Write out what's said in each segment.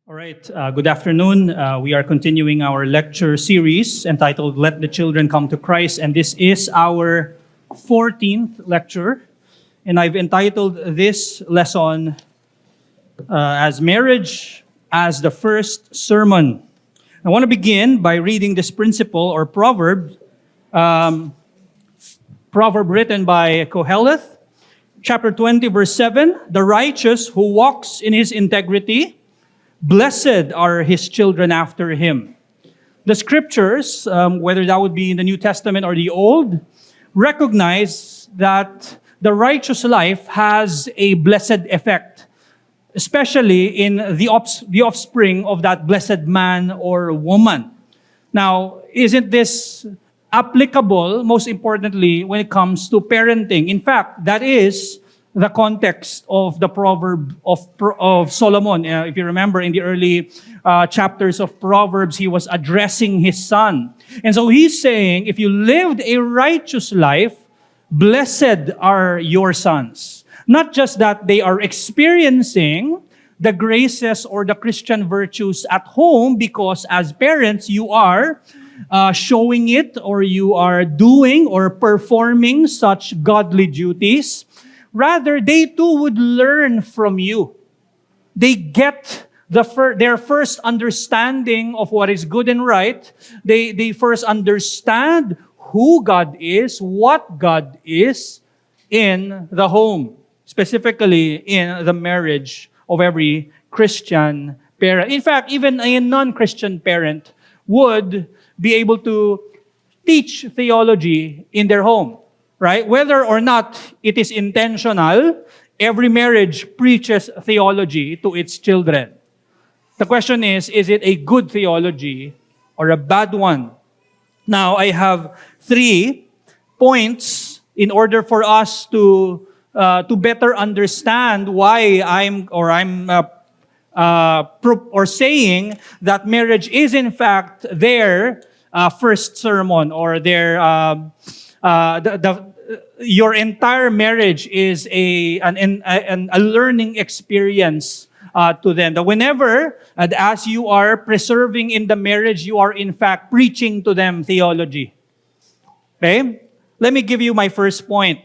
All right, good afternoon. We are continuing our lecture series entitled Let the Children Come to Christ, and this is our 14th lecture. And I've entitled this lesson as Marriage as the First Sermon. I want to begin by reading this principle or proverb written by Koheleth, chapter 20, verse 7. The righteous who walks in his integrity, blessed are his children after him. The scriptures, whether that would be in the New Testament or the Old, recognize that the righteous life has a blessed effect, especially in the offspring of that blessed man or woman. Now, isn't this applicable, most importantly, when it comes to parenting? In fact, that is the context of the proverb of Solomon. If you remember, in the early chapters of Proverbs, he was addressing his son. And so he's saying, if you lived a righteous life, blessed are your sons. Not just that they are experiencing the graces or the Christian virtues at home, because as parents, you are showing it, or you are doing or performing such godly duties. Rather, they too would learn from you. They get their first understanding of what is good and right. They first understand who God is, what God is in the home, specifically in the marriage of every Christian parent. In fact, even a non-Christian parent would be able to teach theology in their home. Right? Whether or not it is intentional, every marriage preaches theology to its children. The question is it a good theology or a bad one? Now, I have 3 points in order for us to better understand why I'm saying that marriage is in fact their first sermon, or their your entire marriage is a learning experience to them. That whenever, as you are preserving in the marriage, you are in fact preaching to them theology. Okay? Let me give you my first point.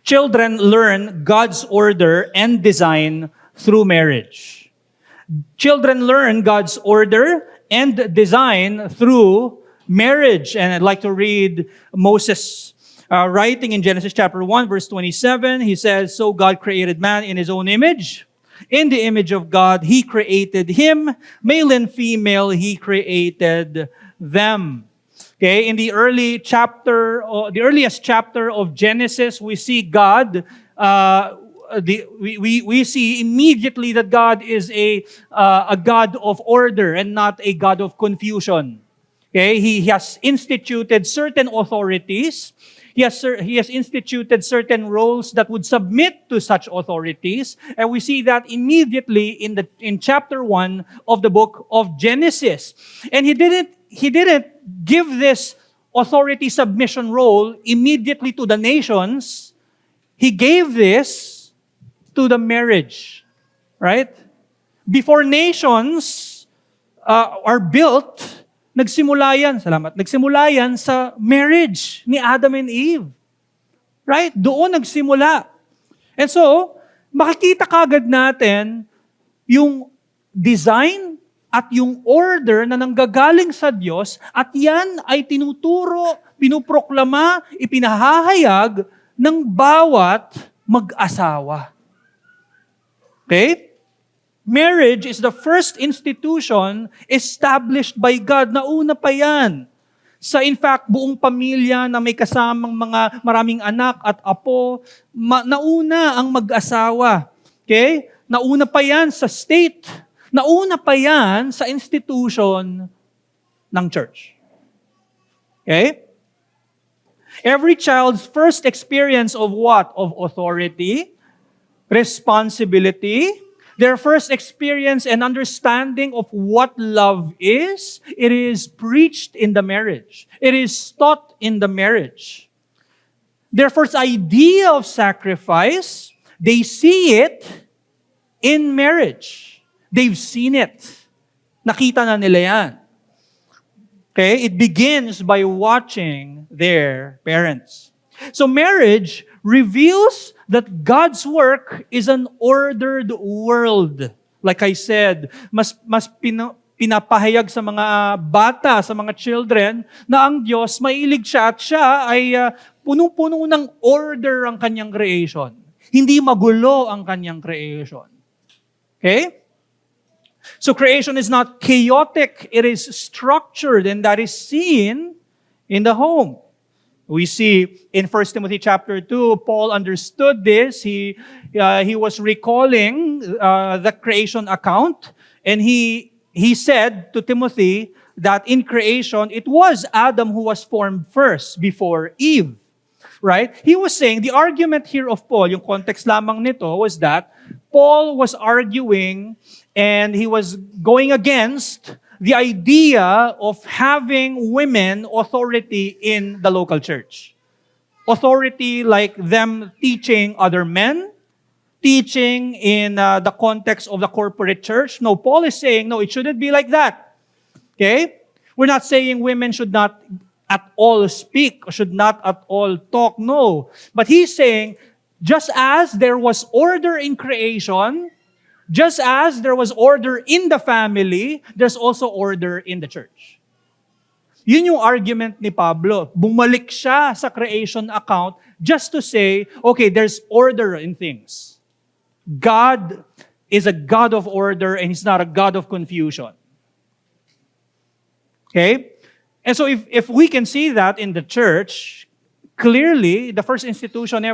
Children learn God's order and design through marriage. Children learn God's order and design through marriage. And I'd like to read Moses writing in Genesis chapter 1, verse 27. He says, "So God created man in his own image. In the image of God, he created him. Male and female, he created them." Okay, in the earliest chapter of Genesis, we see God. We see immediately that God is a God of order and not a God of confusion. Okay, He has instituted certain authorities. He has instituted certain roles that would submit to such authorities, and we see that immediately in chapter 1 of the book of Genesis. And He didn't give this authority submission role immediately to the nations. He gave this to the marriage, right? Before nations are built, nagsimula yan sa marriage ni Adam and Eve. Right? Doon nagsimula. And so, makikita kagad natin yung design at yung order na nanggagaling sa Diyos, at yan ay tinuturo, pinuproklama, ipinahahayag ng bawat mag-asawa. Okay? Marriage is the first institution established by God. Nauna pa yan. In fact, buong pamilya na may kasamang maraming anak at apo, nauna ang mag-asawa. Okay? Nauna pa yan sa state. Nauna pa yan sa institution ng church. Okay? Every child's first experience of what? Of authority, responsibility, their first experience and understanding of what love is, it is preached in the marriage. It is taught in the marriage. Their first idea of sacrifice, they see it in marriage. They've seen it. Nakita na nila yan. Okay? It begins by watching their parents. So marriage reveals that God's work is an ordered world. Like I said, mas pinapahayag sa mga bata, sa mga children, na ang Diyos, mailig siya at siya ay punong-puno ng order ang kanyang creation. Hindi magulo ang kanyang creation. Okay? So creation is not chaotic, it is structured, and that is seen in the home. We see in 1 Timothy chapter 2, Paul understood this. He was recalling the creation account, and he said to Timothy that in creation, it was Adam who was formed first before Eve. Right? He was saying, the argument here of Paul, yung context lamang nito, was that Paul was arguing and he was going against the idea of having women authority in the local church. Authority like them teaching other men, teaching in the context of the corporate church. No, Paul is saying, no, it shouldn't be like that. Okay? We're not saying women should not at all speak, or should not at all talk. No. But he's saying, just as there was order in creation, just as there was order in the family, there's also order in the church. Yun yung argument ni Pablo. Bumalik siya sa creation account just to say, okay, there's order in things. God is a God of order and He's not a God of confusion. Okay? And so if we can see that in the church, clearly, the first institution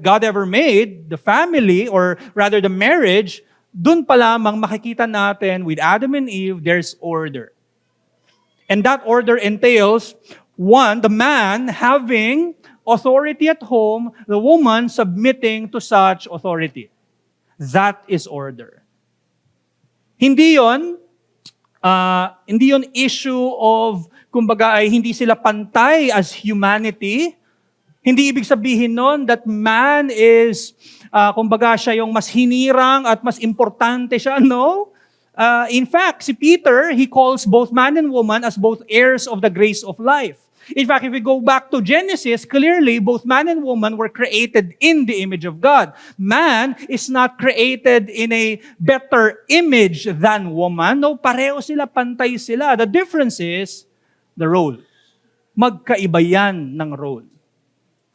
God ever made, the family, or rather the marriage, dun pa lamang makikita natin with Adam and Eve, there's order. And that order entails, one, the man having authority at home, the woman submitting to such authority. That is order. Hindi yon issue of, kumbaga, ay hindi sila pantay as humanity. Hindi ibig sabihin nun that man is, kumbaga, siya yung mas hinirang at mas importante siya. No. In fact, si Peter, he calls both man and woman as both heirs of the grace of life. In fact, if we go back to Genesis, clearly, both man and woman were created in the image of God. Man is not created in a better image than woman. No, pareho sila, pantay sila. The difference is the role. Magkaiba yan ng role.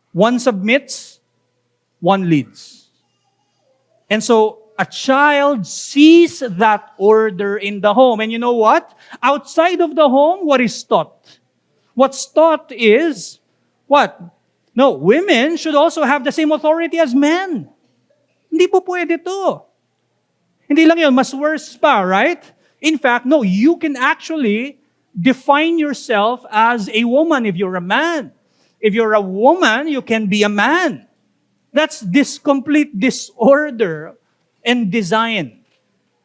One submits, one leads. And so, a child sees that order in the home. And you know what? Outside of the home, what is taught? What's taught is, what? No, women should also have the same authority as men. Hindi po pwede to. Hindi lang yun, mas worse pa, right? In fact, no, you can actually define yourself as a woman if you're a man. If you're a woman, you can be a man. That's this complete disorder and design.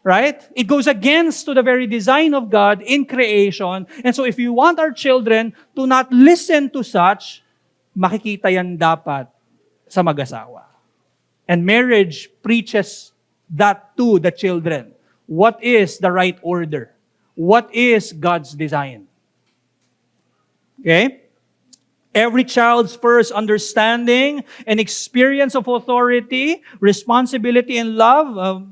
Right? It goes against to the very design of God in creation. And so if you want our children to not listen to such, makikita yan dapat sa mag-asawa. And marriage preaches that to the children. What is the right order? What is God's design? Okay? Every child's first understanding and experience of authority, responsibility, and love,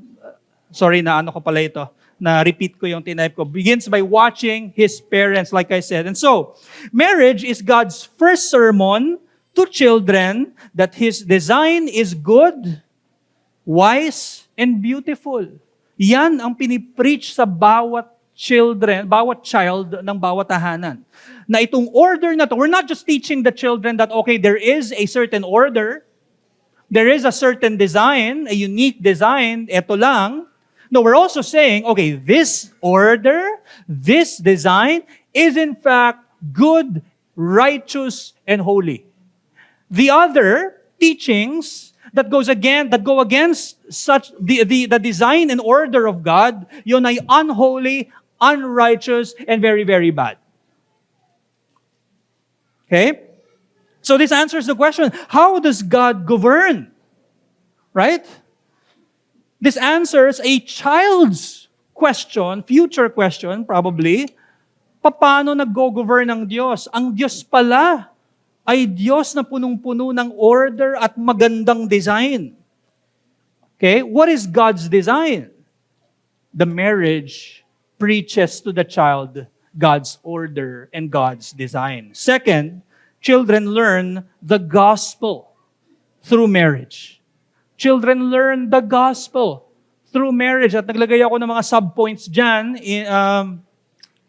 na-repeat ko yung tinype ko, begins by watching his parents, like I said. And so, marriage is God's first sermon to children that His design is good, wise, and beautiful. Yan ang pinipreach sa bawat child ng bawat tahanan. Na itong order na to, we're not just teaching the children that, okay, there is a certain order, there is a certain design, a unique design, eto lang. No, we're also saying, okay, this order, this design is in fact good, righteous, and holy. The other teachings that go against such the design and order of God, yun ay unholy, unrighteous, and very, very bad. Okay? So this answers the question, how does God govern? Right? This answers a child's question, future question probably, paano nag-go-govern ng Diyos? Ang Diyos pala ay Diyos na punong-puno ng order at magandang design. Okay? What is God's design? The marriage preaches to the child God's order and God's design. Second, children learn the gospel through marriage. Children learn the gospel through marriage. At naglagay ako ng mga subpoints dyan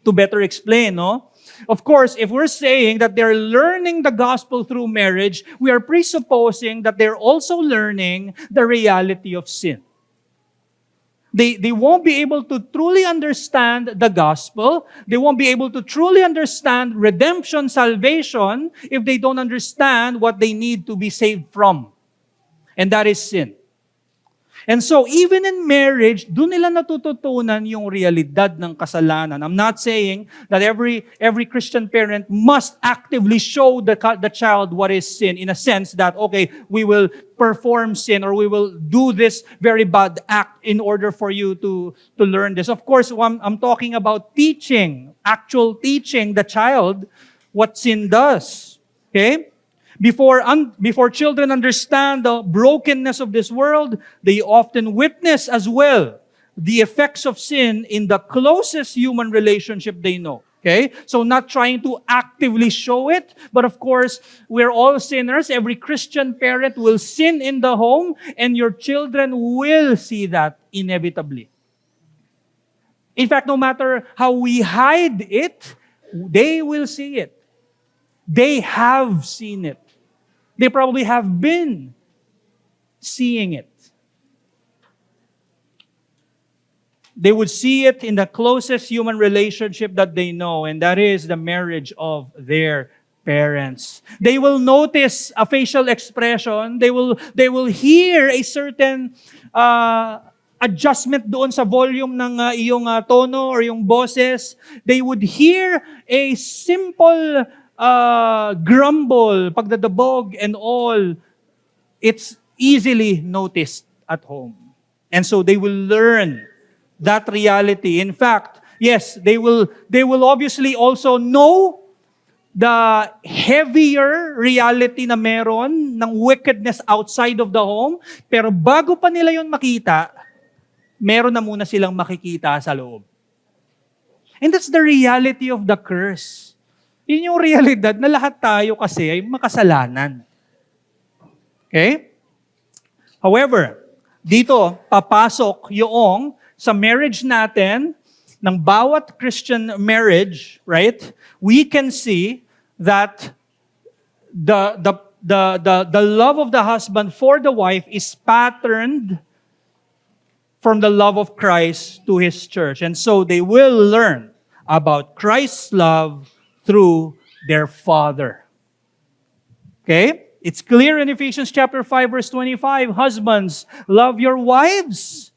to better explain, no? Of course, if we're saying that they're learning the gospel through marriage, we are presupposing that they're also learning the reality of sin. They won't be able to truly understand the gospel. They won't be able to truly understand redemption, salvation, if they don't understand what they need to be saved from. And that is sin. And so, even in marriage, doon nila natututunan yung realidad ng kasalanan. I'm not saying that every Christian parent must actively show the child what is sin, in a sense that, okay, we will perform sin or we will do this very bad act in order for you to learn this. Of course, I'm talking about actual teaching the child what sin does. Okay? Before children understand the brokenness of this world, they often witness as well the effects of sin in the closest human relationship they know. Okay? So not trying to actively show it, but of course, we're all sinners. Every Christian parent will sin in the home, and your children will see that inevitably. In fact, no matter how we hide it, they will see it. They have seen it. They probably have been seeing it. They would see it in the closest human relationship that they know, and that is the marriage of their parents. They will notice a facial expression. They will hear a certain adjustment doon sa volume ng iyong tono or yung boses. They would hear a simple grumble, pagdadabog and all. It's easily noticed at home. And so they will learn that reality. In fact, yes, they will obviously also know the heavier reality na meron ng wickedness outside of the home. Pero bago pa nila yon makita, meron na muna silang makikita sa loob. And that's the reality of the curse. Yun yung realidad na lahat tayo kasi ay makasalanan. Okay? However, dito papasok yung sa marriage natin, ng bawat Christian marriage, right? We can see that the love of the husband for the wife is patterned from the love of Christ to His church. And so they will learn about Christ's love through their father. Okay? It's clear in Ephesians chapter 5, verse 25, husbands, love your wives.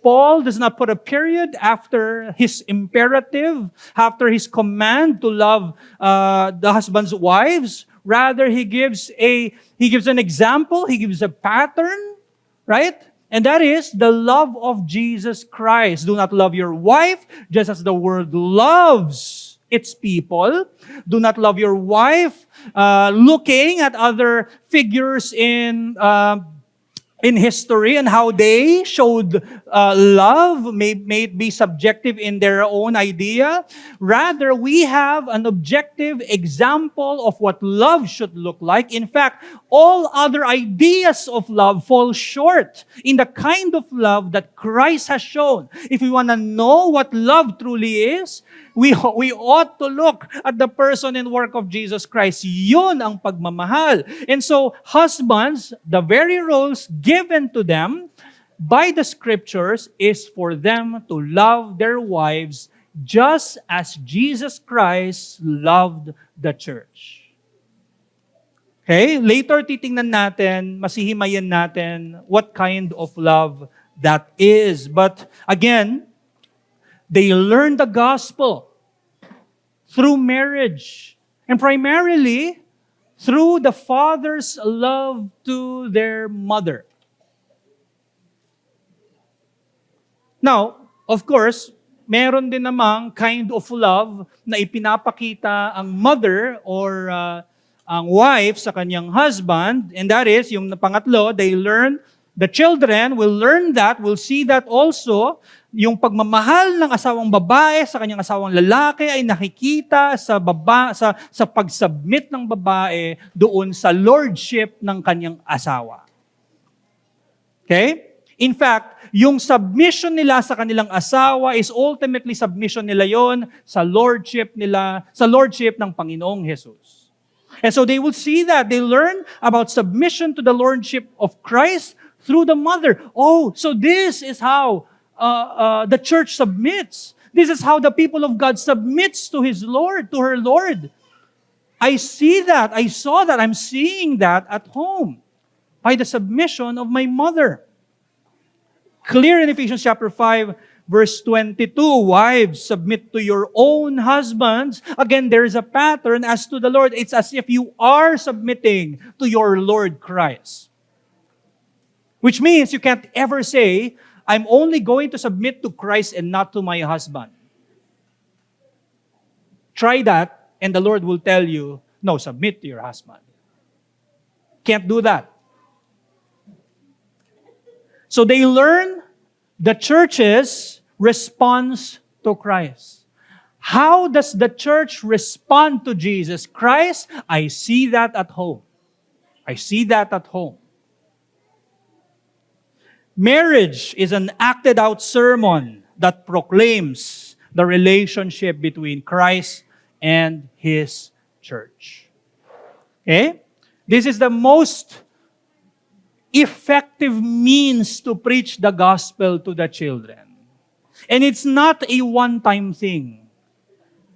Paul does not put a period after his imperative, after his command to love the husband's wives. Rather, he gives an example, he gives a pattern, right? And that is the love of Jesus Christ. Do not love your wife just as the world loves its people. Do not love your wife looking at other figures in history and how they showed love, may it be subjective in their own idea. Rather, we have an objective example of what love should look like. In fact, all other ideas of love fall short in the kind of love that Christ has shown. If we want to know what love truly is, we ought to look at the person and work of Jesus Christ. Yun ang pagmamahal. And so, husbands, the very roles given to them by the Scriptures is for them to love their wives just as Jesus Christ loved the church. Okay? Later, titingnan natin, masihimayan natin what kind of love that is. But again, they learn the gospel through marriage, and primarily through the father's love to their mother. Now, of course, meron din namang kind of love na ipinapakita ang mother or ang wife sa kanyang husband, and that is, yung pangatlo, the children will learn that, will see that also, yung pagmamahal ng asawang babae sa kanyang asawang lalaki ay nakikita sa pag-submit ng babae doon sa lordship ng kanyang asawa. Okay? In fact, yung submission nila sa kanilang asawa is ultimately submission nila yon sa lordship ng Panginoong Jesus. And so they will see that. They learn about submission to the lordship of Christ through the mother. Oh, so this is how the church submits. This is how the people of God submits to his Lord, to her Lord. I see that. I saw that. I'm seeing that at home by the submission of my mother. Clear in Ephesians chapter 5, verse 22, wives, submit to your own husbands. Again, there is a pattern as to the Lord. It's as if you are submitting to your Lord Christ. Which means you can't ever say, I'm only going to submit to Christ and not to my husband. Try that, and the Lord will tell you, no, submit to your husband. Can't do that. So they learn the church's response to Christ. How does the church respond to Jesus Christ? I see that at home. I see that at home. Marriage is an acted out sermon that proclaims the relationship between Christ and His church. Okay? This is the most effective means to preach the gospel to the children. And it's not a one-time thing.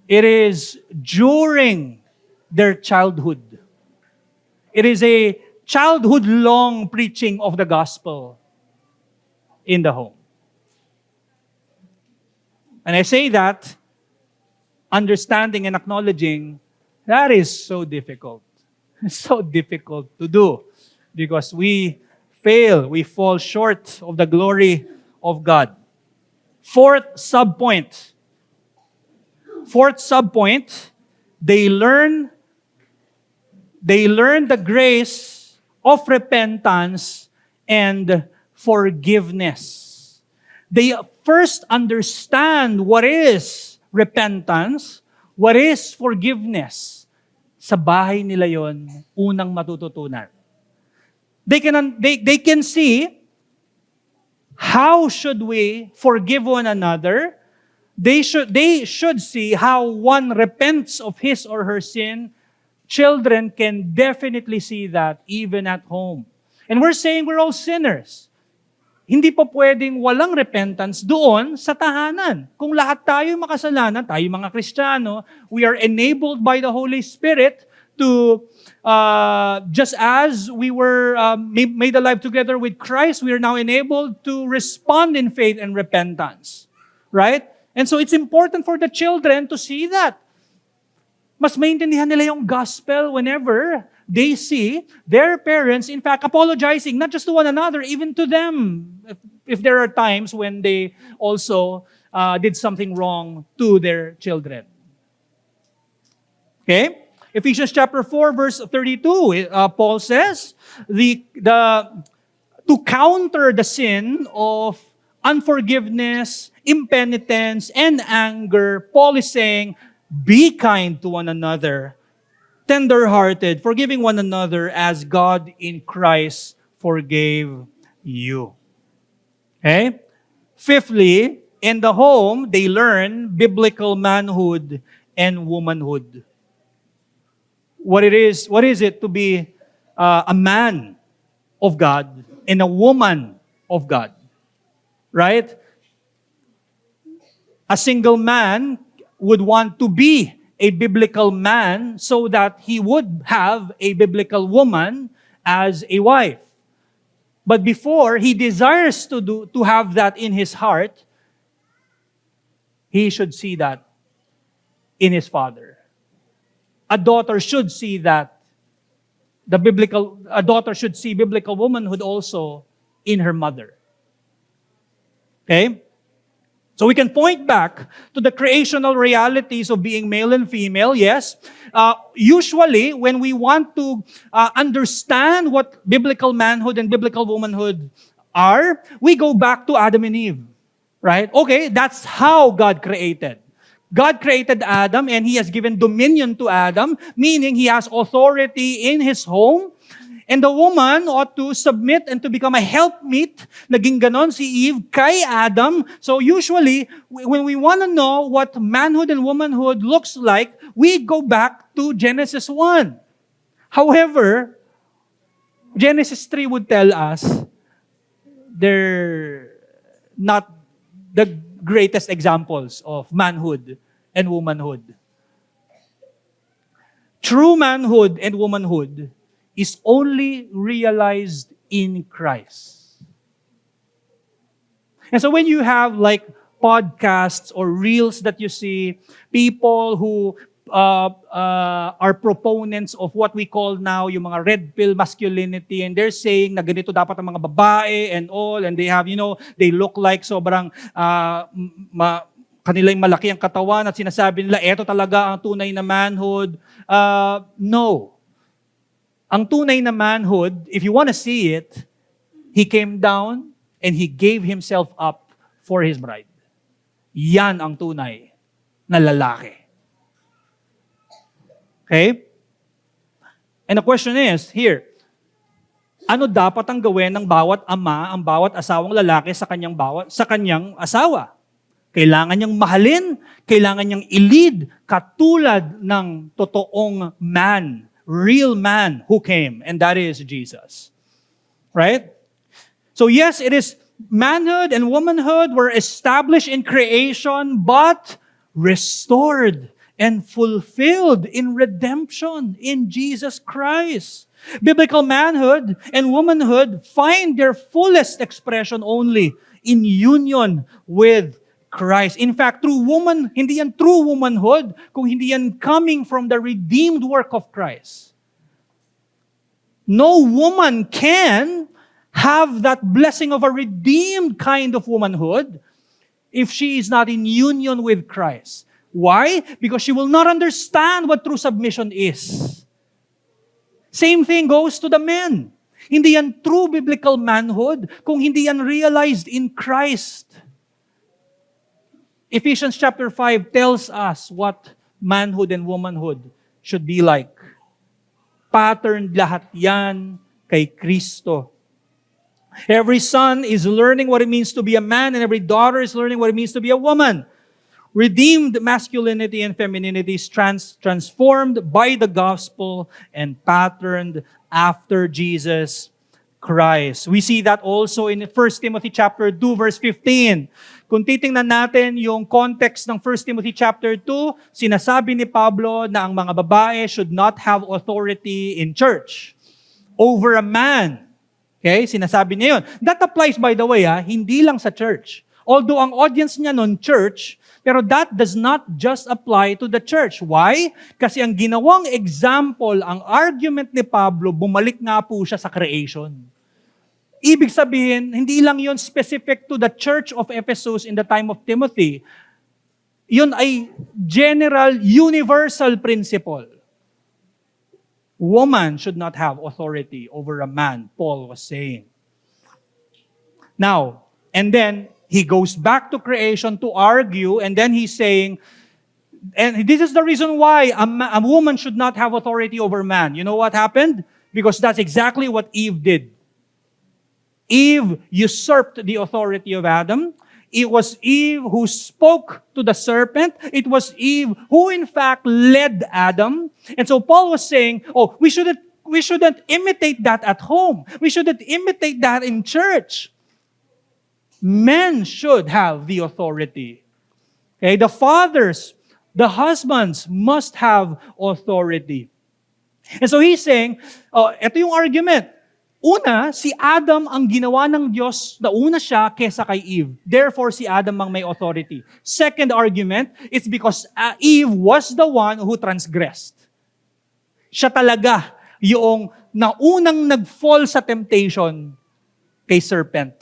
It is during their childhood. It is a childhood-long preaching of the gospel in the home. And I say that, understanding and acknowledging, that is so difficult. It's so difficult to do because we fall short of the glory of God. Fourth subpoint, they learn the grace of repentance and forgiveness. They first understand what is repentance, what is forgiveness. Sa bahay nila yon unang matututunan. They can see how should we forgive one another. They should see how one repents of his or her sin. Children can definitely see that even at home. And we're saying we're all sinners. Hindi pa pwedeng walang repentance doon sa tahanan. Kung lahat tayo makasalanan, tayo mga Kristiyano, we are enabled by the Holy Spirit to, just as we were made alive together with Christ, we are now enabled to respond in faith and repentance. Right? And so it's important for the children to see that. Mas maintindihan nila yung gospel whenever they see their parents, in fact, apologizing, not just to one another, even to them. If there are times when they also did something wrong to their children. Okay? Ephesians chapter 4, verse 32, Paul says, to counter the sin of unforgiveness, impenitence, and anger, Paul is saying, be kind to one another, tender-hearted, forgiving one another as God in Christ forgave you. Okay? Fifthly, in the home, they learn biblical manhood and womanhood. What is it to be a man of God and a woman of God? Right? A single man would want to be a biblical man so that he would have a biblical woman as a wife. But before he desires to have that in his heart, he should see that in his father. A daughter should see that. A daughter should see biblical womanhood also in her mother. Okay? So we can point back to the creational realities of being male and female, yes. Usually, when we want to understand what biblical manhood and biblical womanhood are, we go back to Adam and Eve, right? Okay, that's how God created. God created Adam and He has given dominion to Adam, meaning he has authority in his home. And the woman ought to submit and to become a helpmeet. Naging ganon si Eve kay Adam. So usually, when we want to know what manhood and womanhood looks like, we go back to Genesis 1. However, Genesis 3 would tell us they're not the greatest examples of manhood and womanhood. True manhood and womanhood is only realized in Christ. And so when you have like podcasts or reels that you see, people who are proponents of what we call now yung mga red pill masculinity, and they're saying na ganito dapat ang mga babae and all, and they have, they look like sobrang kanila yung malaki ang katawan at sinasabi nila, eto talaga ang tunay na manhood. No. Ang tunay na manhood, if you want to see it, He came down and He gave Himself up for His bride. Yan ang tunay na lalaki. Okay? And the question is, here, ano dapat ang gawin ng bawat ama, ang bawat asawang lalaki sa kanyang asawa? Kailangan niyang mahalin, kailangan niyang i-lead katulad ng totoong man, real man who came, and that is Jesus. Right? So yes, it is manhood and womanhood were established in creation, but restored and fulfilled in redemption in Jesus Christ. Biblical manhood and womanhood find their fullest expression only in union with Christ. In fact, hindi yan true womanhood kung hindi yan coming from the redeemed work of Christ. No woman can have that blessing of a redeemed kind of womanhood if she is not in union with Christ. Why? Because she will not understand what true submission is. Same thing goes to the men. Hindi yan true biblical manhood kung hindi yan realized in Christ. Ephesians chapter 5 tells us what manhood and womanhood should be like. Patterned lahat yan kay Kristo. Every son is learning what it means to be a man, and every daughter is learning what it means to be a woman. Redeemed masculinity and femininity is transformed by the gospel and patterned after Jesus Christ. We see that also in 1 Timothy chapter 2 verse 15. Kung titingnan natin yung context ng 1 Timothy chapter 2, sinasabi ni Pablo na ang mga babae should not have authority in church over a man. Okay? Sinasabi niya yun. That applies, by the way, hindi lang sa church. Although ang audience niya nun church, pero that does not just apply to the church. Why? Kasi ang ginawang example, ang argument ni Pablo, bumalik nga po siya sa creation. Ibig sabihin, hindi lang yon specific to the church of Ephesus in the time of Timothy. Yun ay general, universal principle. Woman should not have authority over a man, Paul was saying. Now, and then, he goes back to creation to argue, and then he's saying, and this is the reason why a woman should not have authority over man. You know what happened? Because that's exactly what Eve did. Eve usurped the authority of Adam. It was Eve who spoke to the serpent. It was Eve who in fact led Adam. And so Paul was saying, we shouldn't imitate that at home. We shouldn't imitate that in church. Men should have the authority. Okay, the fathers, the husbands must have authority. And so he's saying, ito yung argument. Una, si Adam ang ginawa ng Diyos, nauna siya kesa kay Eve. Therefore, si Adam ang may authority. Second argument, it's because Eve was the one who transgressed. Siya talaga yung naunang nag-fall sa temptation kay serpent.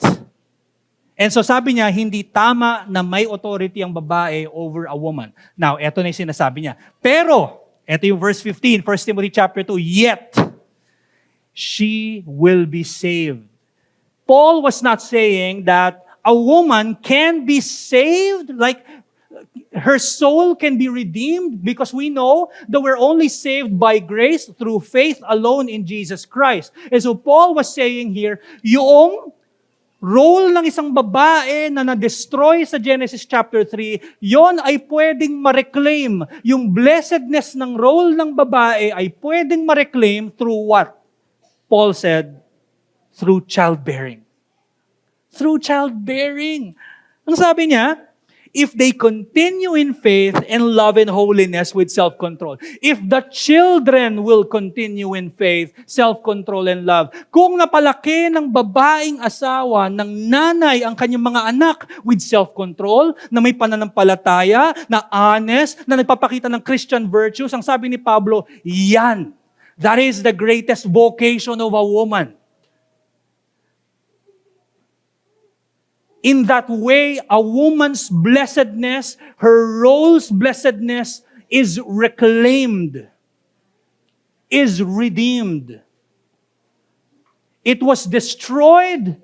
And so sabi niya, hindi tama na may authority ang babae over a woman. Now, eto na yung sinasabi niya. Pero, eto yung verse 15, 1 Timothy chapter 2, yet, she will be saved. Paul was not saying that a woman can be saved, like her soul can be redeemed, because we know that we're only saved by grace through faith alone in Jesus Christ. And so Paul was saying here, yung role ng isang babae na na-destroy sa Genesis chapter 3, yon ay pwedeng ma-reclaim. Yung blessedness ng role ng babae ay pwedeng ma-reclaim through what? Paul said, through childbearing. Through childbearing. Ang sabi niya, if they continue in faith and love and holiness with self-control. If the children will continue in faith, self-control and love. Kung napalaki ng babaeng asawa, ng nanay ang kanyang mga anak with self-control, na may pananampalataya, na honest, na nagpapakita ng Christian virtues, ang sabi ni Pablo, yan. That is the greatest vocation of a woman. In that way, a woman's blessedness, her role's blessedness is reclaimed, is redeemed. It was destroyed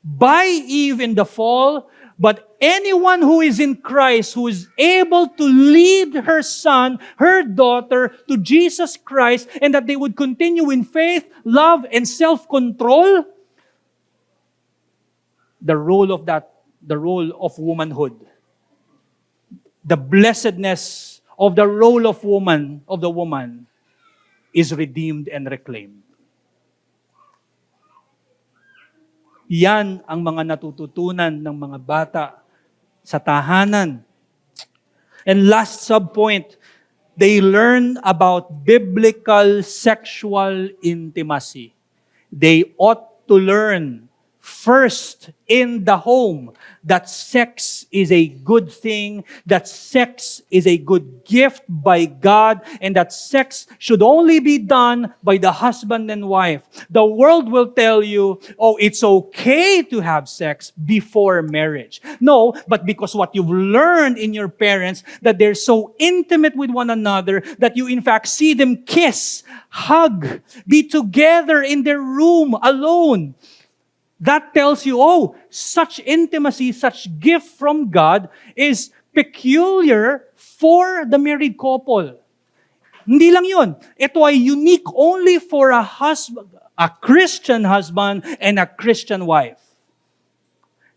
by Eve in the fall, but anyone who is in Christ, who is able to lead her son, her daughter to Jesus Christ, and that they would continue in faith, love, and self-control, the role of womanhood, the blessedness of the role of the woman is redeemed and reclaimed. Yan ang mga natututunan ng mga bata sa tahanan. And last subpoint, they learn about biblical sexual intimacy. They ought to learn first in the home that sex is a good thing, that sex is a good gift by God, and that sex should only be done by the husband and wife. The world will tell you, oh, it's okay to have sex before marriage. No, but because what you've learned in your parents, that they're so intimate with one another, that you in fact see them kiss, hug, be together in their room alone. That tells you, oh, such intimacy, such gift from God is peculiar for the married couple. Hindi lang yun. Ito ay unique only for a husband, a Christian husband and a Christian wife.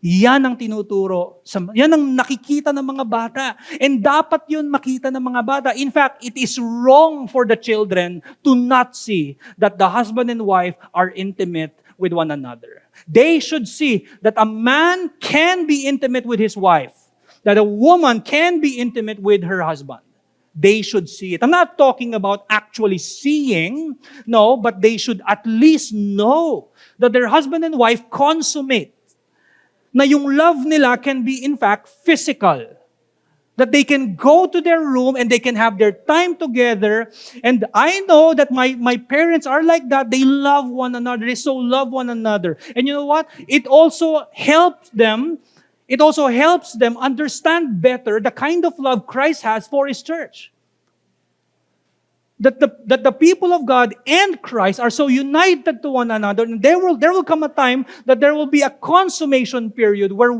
Yan ang tinuturo. Yan ang nakikita ng mga bata. And dapat yun makita ng mga bata. In fact, it is wrong for the children to not see that the husband and wife are intimate with one another. They should see that a man can be intimate with his wife, that a woman can be intimate with her husband. They should see it. I'm not talking about actually seeing, no, but they should at least know that their husband and wife consummate. Na yung love nila can be in fact physical. That they can go to their room and they can have their time together. And I know that my parents are like that. They love one another. They so love one another. And you know what? It also helps them understand better the kind of love Christ has for His church. That the people of God and Christ are so united to one another, and there will come a time that there will be a consummation period where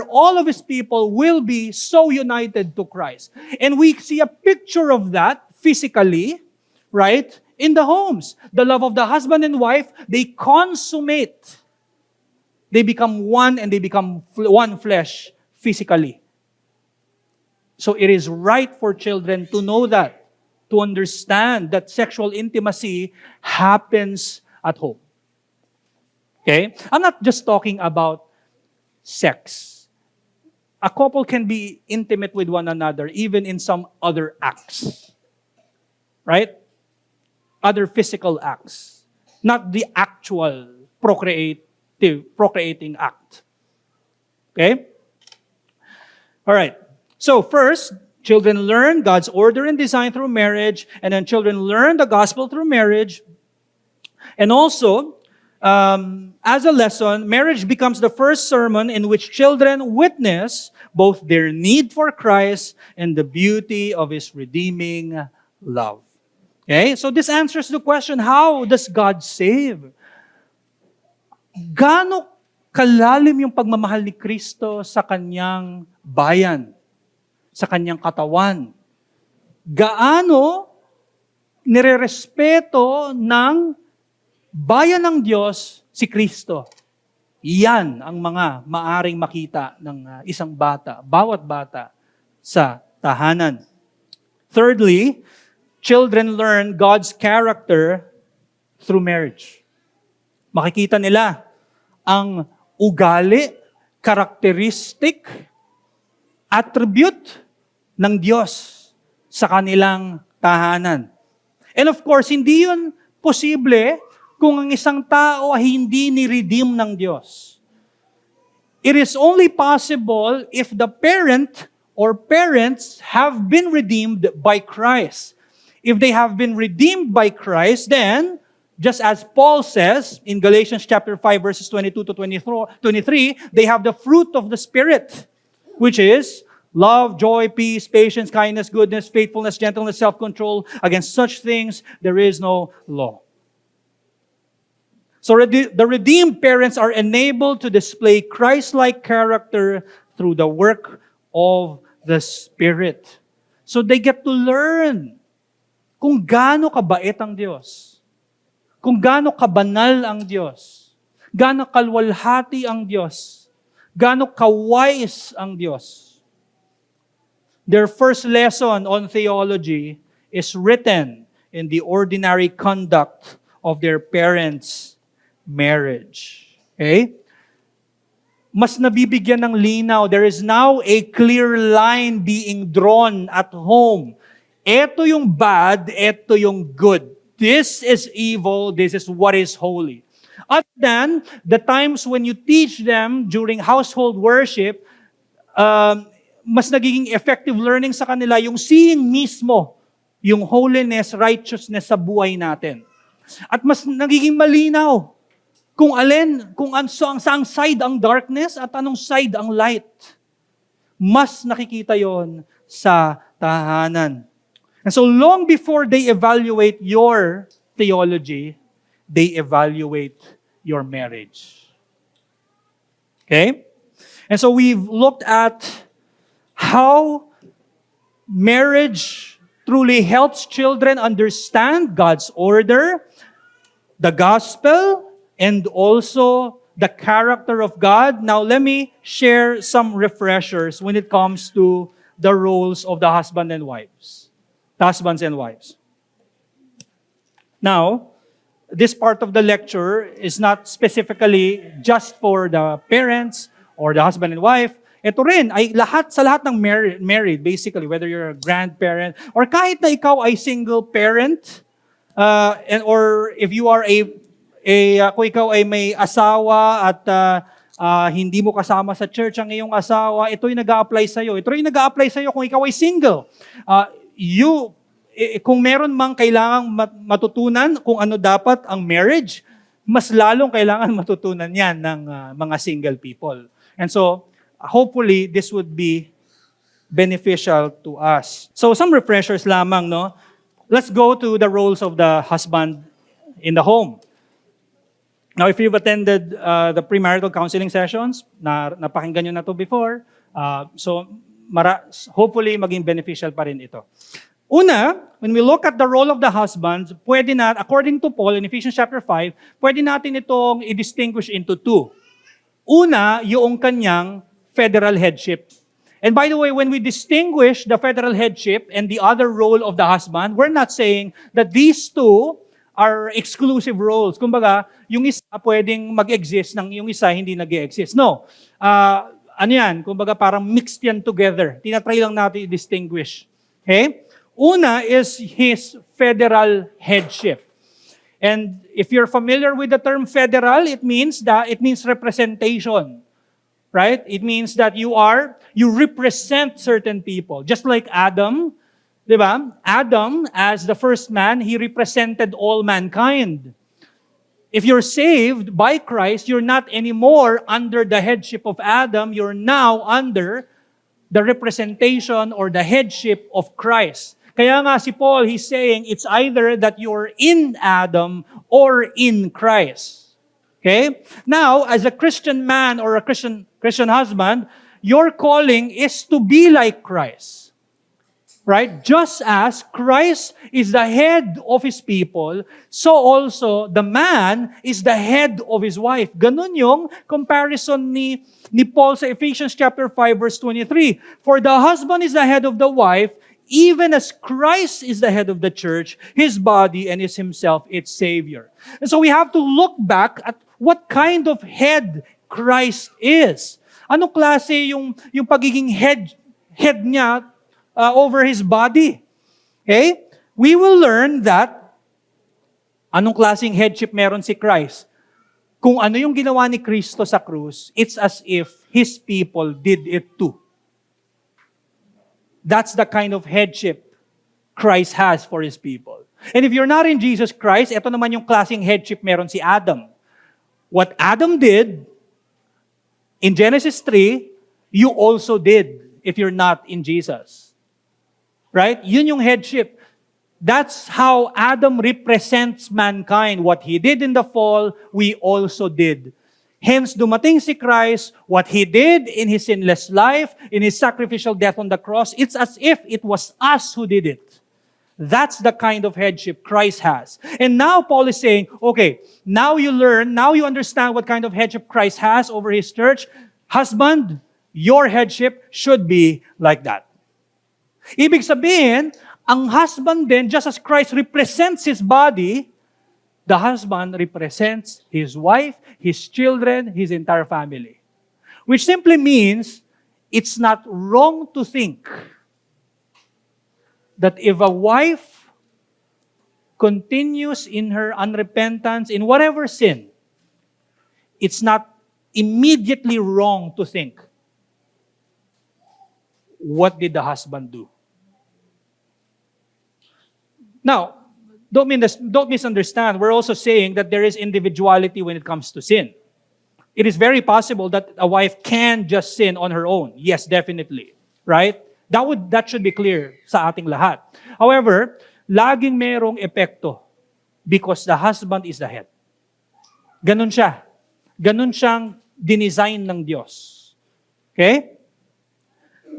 all of His people will be so united to Christ. And we see a picture of that physically, right? In the homes. The love of the husband and wife, they consummate. They become one and they become one flesh physically. So it is right for children to know that, to understand that sexual intimacy happens at home. Okay? I'm not just talking about sex. A couple can be intimate with one another even in some other acts. Right? Other physical acts. Not the actual procreating act. Okay? All right. So first, children learn God's order and design through marriage, and then children learn the gospel through marriage. And also, as a lesson, marriage becomes the first sermon in which children witness both their need for Christ and the beauty of His redeeming love. Okay? So this answers the question, how does God save? Gaano kalalim yung pagmamahal ni Kristo sa kanyang bayan, sa kanyang katawan? Gaano nirerespeto ng bayan ng Diyos si Kristo? Yan ang mga maaring makita ng isang bata, bawat bata sa tahanan. Thirdly, children learn God's character through marriage. Makikita nila ang ugali, characteristic, attribute ng Diyos sa kanilang tahanan. And of course, hindi yun posible kung ang isang tao ay hindi ni-redeem ng Diyos. It is only possible if the parent or parents have been redeemed by Christ. If they have been redeemed by Christ, then, just as Paul says in Galatians chapter 5, verses 22 to 23, they have the fruit of the Spirit, which is love, joy, peace, patience, kindness, goodness, faithfulness, gentleness, self-control. Against such things, there is no law. So the redeemed parents are enabled to display Christ-like character through the work of the Spirit. So they get to learn kung gaano kabait ang Diyos, kung gaano kabanal ang Diyos, gaano kalwalhati ang Diyos, gaano kawise ang Diyos. Their first lesson on theology is written in the ordinary conduct of their parents' marriage. Okay? Mas nabibigyan ng linaw. There is now a clear line being drawn at home. Ito yung bad, ito yung good. This is evil, this is what is holy. Other than the times when you teach them during household worship, mas nagiging effective learning sa kanila yung seeing mismo yung holiness, righteousness sa buhay natin. At mas nagiging malinaw kung saang side ang darkness at anong side ang light. Mas nakikita yon sa tahanan. And so long before they evaluate your theology, they evaluate your marriage. Okay? And so we've looked at how marriage truly helps children understand God's order, the gospel, and also the character of God. Now let me share some refreshers when it comes to the roles of the husbands and wives. Now, this part of the lecture is not specifically just for the parents or the husband and wife. Ito rin ay sa lahat ng married, basically, whether you're a grandparent or kahit na ikaw ay single parent, or if you are kung ikaw ay may asawa at hindi mo kasama sa church ang iyong asawa, ito'y nag-a-apply sa'yo. Ito rin nag-a-apply sa'yo kung ikaw ay single. Kung meron mang kailangang matutunan kung ano dapat ang marriage, mas lalong kailangan matutunan yan ng mga single people. And so, hopefully, this would be beneficial to us. So, some refreshers lamang, no? Let's go to the roles of the husband in the home. Now, if you've attended the premarital counseling sessions, napakinggan nyo na to before, hopefully maging beneficial pa rin ito. Una, when we look at the role of the husband, according to Paul in Ephesians chapter 5, pwede natin itong i-distinguish into two. Una, yung kanyang federal headship. And by the way, when we distinguish the federal headship and the other role of the husband, we're not saying that these two are exclusive roles. Kumbaga, yung isa pwedeng mag-exist nang yung isa hindi nag-exist. No. Kumbaga parang mixed yan together. Tinatry lang natin i-distinguish. Okay? Una is his federal headship. And if you're familiar with the term federal, it means representation. Right? It means that you represent certain people. Just like Adam, di ba? Adam, as the first man, he represented all mankind. If you're saved by Christ, you're not anymore under the headship of Adam. You're now under the representation or the headship of Christ. Kaya nga si Paul, he's saying it's either that you're in Adam or in Christ. Okay? Now, as a Christian man or a Christian husband, your calling is to be like Christ. Right? Just as Christ is the head of His people, so also the man is the head of his wife. Ganun yung comparison ni Paul sa Ephesians chapter 5 verse 23. For the husband is the head of the wife, even as Christ is the head of the church, His body, and is Himself its Savior. And so we have to look back at what kind of head Christ is. Anong klase yung pagiging head niya over His body? Okay? We will learn that anong klaseng headship meron si Christ. Kung ano yung ginawa ni Kristo sa krus, it's as if His people did it too. That's the kind of headship Christ has for His people. And if you're not in Jesus Christ, ito naman yung klaseng headship meron si Adam. What Adam did in Genesis 3, you also did if you're not in Jesus. Right? Yun yung headship. That's how Adam represents mankind. What he did in the fall, we also did. Hence, dumating si Christ, what He did in His sinless life, in His sacrificial death on the cross, it's as if it was us who did it. That's the kind of headship Christ has. And now Paul is saying, okay, now you learn, now you understand what kind of headship Christ has over His church. Husband, your headship should be like that. Ibig sabihin, ang husband din, just as Christ represents His body, the husband represents his wife, his children, his entire family. Which simply means, it's not wrong to think that if a wife continues in her unrepentance, in whatever sin, it's not immediately wrong to think, what did the husband do? Now, don't misunderstand. We're also saying that there is individuality when it comes to sin. It is very possible that a wife can just sin on her own. Yes, definitely. Right? That should be clear sa ating lahat. However, laging merong epekto because the husband is the head. Ganun siya. Ganun siyang dinesign ng Diyos. Okay?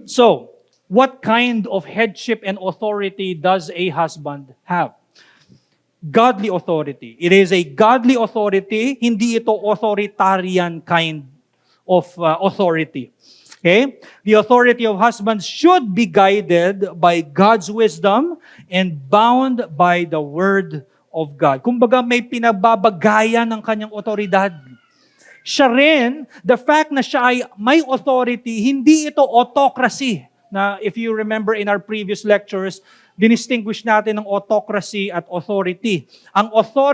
So, what kind of headship and authority does a husband have? Godly authority. It is a godly authority, hindi ito authoritarian kind of authority. Okay? The authority of husbands should be guided by God's wisdom and bound by the Word of God. Kumbaga may pinababagayan ng kanyang otoridad. Siya rin, the fact na siya ay may authority, hindi ito autocracy. Na if you remember in our previous lectures, dinistinguish natin ng autocracy at authority.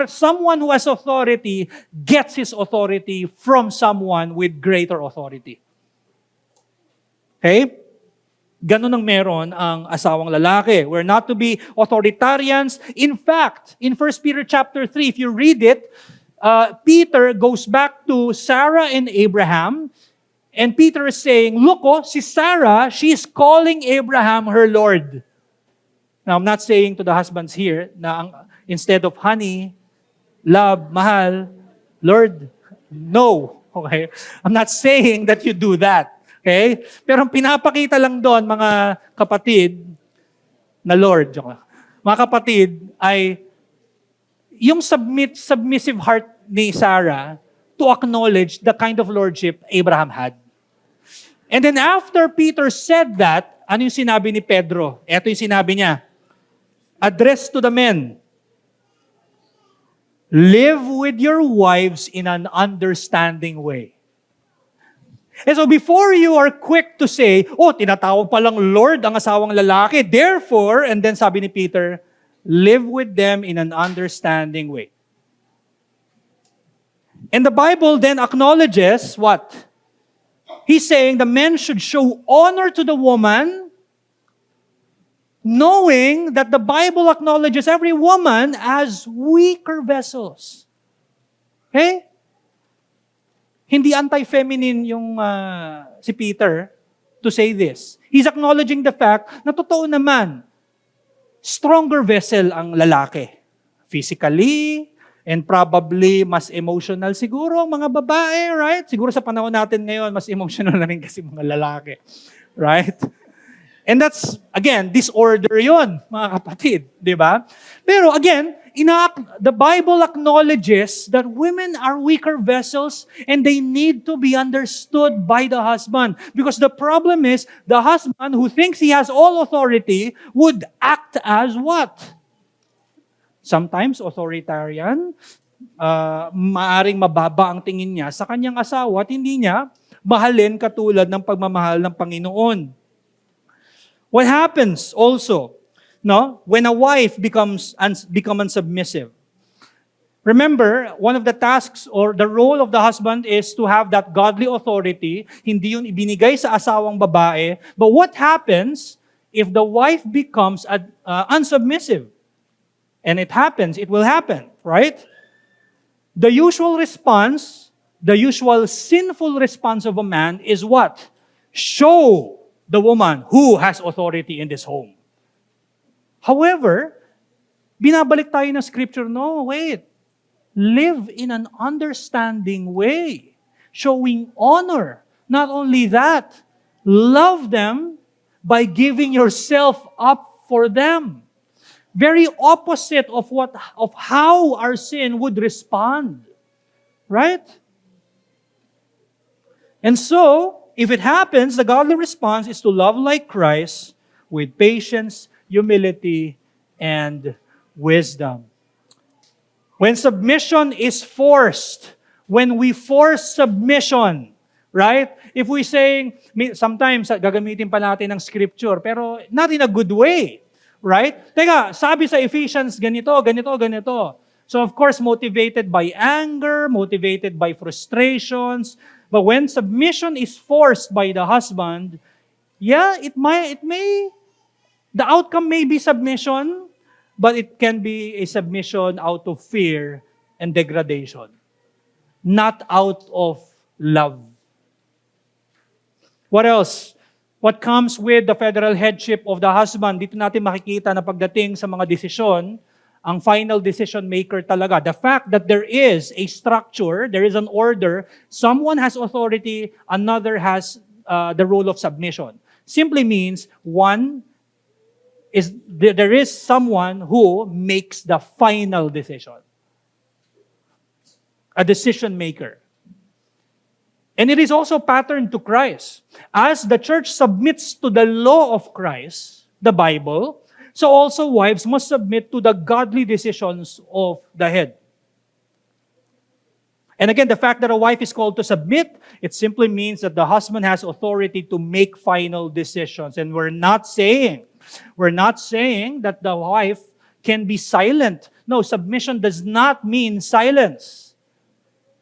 Someone who has authority gets his authority from someone with greater authority. Okay? Ganun ang meron ang asawang lalaki. We're not to be authoritarians. In fact, in 1 Peter chapter 3, if you read it, Peter goes back to Sarah and Abraham. And Peter is saying, look, si Sarah, she is calling Abraham her Lord. Now, I'm not saying to the husbands here na instead of honey, love, mahal, Lord, no. Okay? I'm not saying that you do that. Okay? Pero ang pinapakita lang doon, mga kapatid, na Lord, mga kapatid, ay yung submissive heart ni Sarah to acknowledge the kind of lordship Abraham had. And then after Peter said that, ano yung sinabi ni Pedro? Ito yung sinabi niya. Address to the men. Live with your wives in an understanding way. And so before you are quick to say, tinatawag palang Lord ang asawang lalaki, therefore, and then sabi ni Peter, live with them in an understanding way. And the Bible then acknowledges what? He's saying the men should show honor to the woman, knowing that the Bible acknowledges every woman as weaker vessels. Okay? Hindi anti-feminine yung si Peter to say this. He's acknowledging the fact na totoo naman, stronger vessel ang lalaki. Physically, and probably mas emotional siguro ang mga babae, right? Siguro sa panahon natin ngayon, mas emotional na rin kasi mga lalaki. Right? And that's, again, disorder yon, mga kapatid. Di ba? Pero again, the Bible acknowledges that women are weaker vessels and they need to be understood by the husband. Because the problem is, the husband who thinks he has all authority would act as what? Sometimes authoritarian, maaring mababa ang tingin niya sa kanyang asawa at hindi niya mahalin katulad ng pagmamahal ng Panginoon. What happens also, no, when a wife becomes unsubmissive? Remember, one of the tasks or the role of the husband is to have that godly authority. Hindi yun ibinigay sa asawang babae. But what happens if the wife becomes unsubmissive? And it will happen, right? The usual response, the usual sinful response of a man is what? Show the woman who has authority in this home. However, binabalik tayo ng scripture, no, wait. Live in an understanding way, showing honor. Not only that, love them by giving yourself up for them. Very opposite of how our sin would respond. Right? And so, if it happens, the godly response is to love like Christ with patience, humility, and wisdom. When submission is forced, when we force submission, right? If we say, sometimes gagamitin pa natin ng scripture, pero not in a good way, right? Teka, sabi sa Ephesians, ganito, ganito, ganito. So of course, motivated by anger, motivated by frustrations. But when submission is forced by the husband, yeah, the outcome may be submission, but it can be a submission out of fear and degradation, not out of love. What else? What comes with the federal headship of the husband? Dito natin makikita na pagdating sa mga desisyon, ang final decision maker talaga. The fact that there is a structure, there is an order, someone has authority, another has the role of submission. Simply means there is someone who makes the final decision. A decision maker. And it is also patterned to Christ. As the church submits to the law of Christ, the Bible, so also wives must submit to the godly decisions of the head. And again, the fact that a wife is called to submit, it simply means that the husband has authority to make final decisions. And we're not saying that the wife can be silent. No, submission does not mean silence.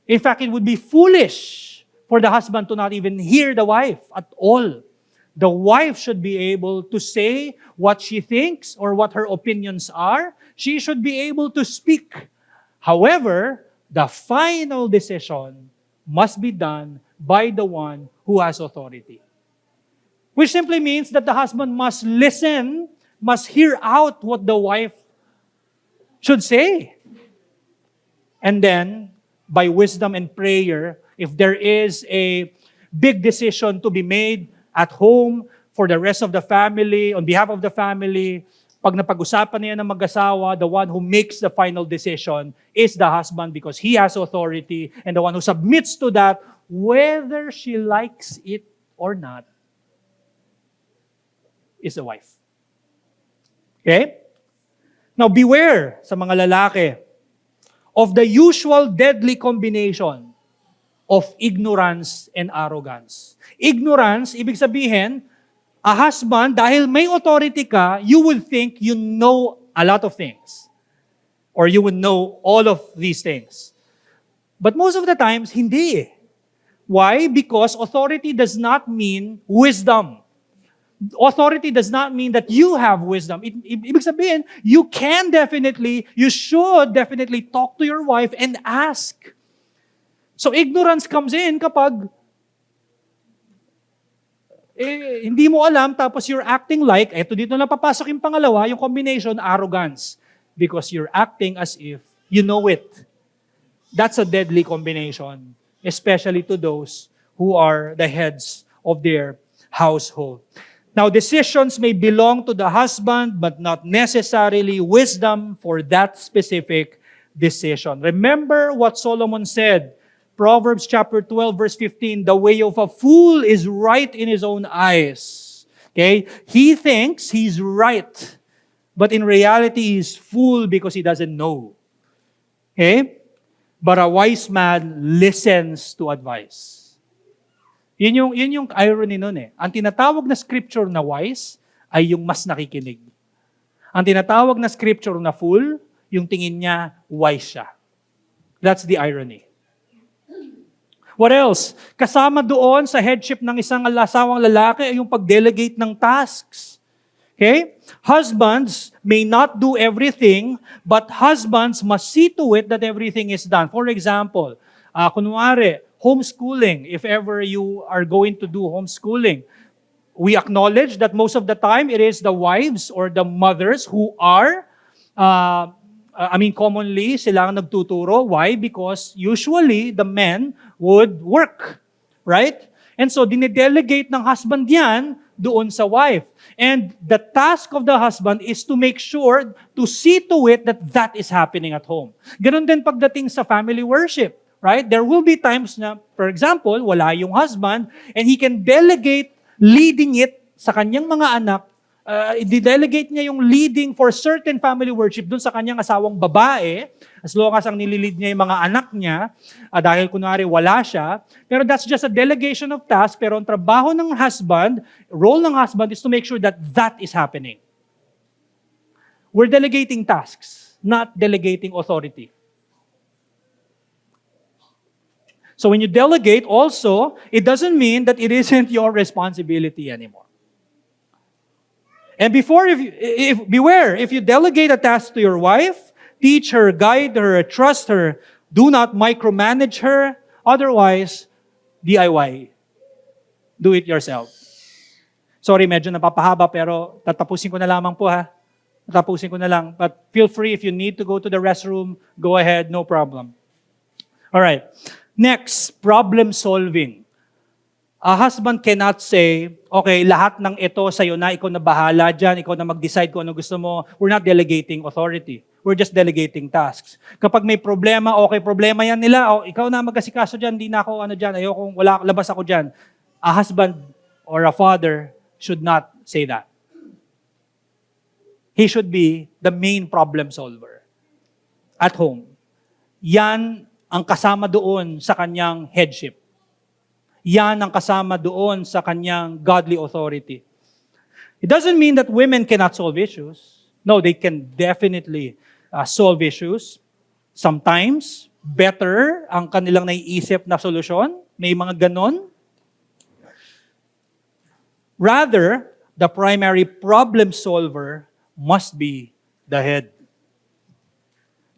In fact, it would be foolish for the husband to not even hear the wife at all. The wife should be able to say what she thinks or what her opinions are. She should be able to speak. However, the final decision must be done by the one who has authority. Which simply means that the husband must listen, must hear out what the wife should say. And then, by wisdom and prayer, if there is a big decision to be made at home for the rest of the family, on behalf of the family, pag napag-usapan niya ng mag-asawa, the one who makes the final decision is the husband because he has authority, and the one who submits to that, whether she likes it or not, is the wife. Okay? Now, beware sa mga lalaki of the usual deadly combination of ignorance and arrogance. Ignorance, ibig sabihin, a husband, dahil may authority ka, you would think you know a lot of things. Or you would know all of these things. But most of the times, hindi. Why? Because authority does not mean wisdom. Authority does not mean that you have wisdom. Ibig sabihin, you should definitely talk to your wife and ask. So ignorance comes in kapag hindi mo alam, tapos you're acting like, eto dito na papasok yung pangalawa, yung combination, arrogance. Because you're acting as if you know it. That's a deadly combination, especially to those who are the heads of their household. Now, decisions may belong to the husband, but not necessarily wisdom for that specific decision. Remember what Solomon said, Proverbs chapter 12, verse 15, the way of a fool is right in his own eyes. Okay? He thinks he's right, but in reality, he's fool because he doesn't know. Okay? But a wise man listens to advice. Yun yung irony nun eh. Ang tinatawag na scripture na wise ay yung mas nakikinig. Ang tinatawag na scripture na fool, yung tingin niya wise siya. That's the irony. What else? Kasama doon sa headship ng isang asawang lalaki ay yung pag-delegate ng tasks. Okay? Husbands may not do everything, but husbands must see to it that everything is done. For example, kunwari, homeschooling, if ever you are going to do homeschooling, we acknowledge that most of the time it is the wives or the mothers who are commonly sila ang nagtuturo. Why? Because usually the men would work, right? And so, dinedelegate ng husband yan doon sa wife. And the task of the husband is to make sure, to see to it that that is happening at home. Ganon din pagdating sa family worship, right? There will be times na, for example, wala yung husband, and he can delegate leading it sa kanyang mga anak. I-delegate niya yung leading for certain family worship dun sa kanyang asawang babae, as long as ang nililid niya yung mga anak niya, dahil kunwari wala siya. Pero that's just a delegation of task, pero ang trabaho ng husband, role ng husband is to make sure that that is happening. We're delegating tasks, not delegating authority. So when you delegate also, it doesn't mean that it isn't your responsibility anymore. And beware, if you delegate a task to your wife, teach her, guide her, trust her, do not micromanage her, otherwise, DIY. Do it yourself. Sorry, medyo napapahaba, pero tatapusin ko na lamang po ha. Tatapusin ko na lang. But feel free if you need to go to the restroom, go ahead, no problem. All right. Next, problem solving. A husband cannot say, okay, lahat ng ito sa'yo na, ikaw na bahala dyan, ikaw na mag-decide kung ano gusto mo. We're not delegating authority. We're just delegating tasks. Kapag may problema, okay, problema yan nila, ikaw na mag-asikaso dyan, hindi na ako dyan, ayoko, labas ako dyan. A husband or a father should not say that. He should be the main problem solver at home. Yan ang kasama doon sa kanyang headship. Yan ang kasama doon sa kanyang godly authority. It doesn't mean that women cannot solve issues. No, they can definitely solve issues. Sometimes, better ang kanilang naiisip na solusyon. May mga ganon. Rather, the primary problem solver must be the head.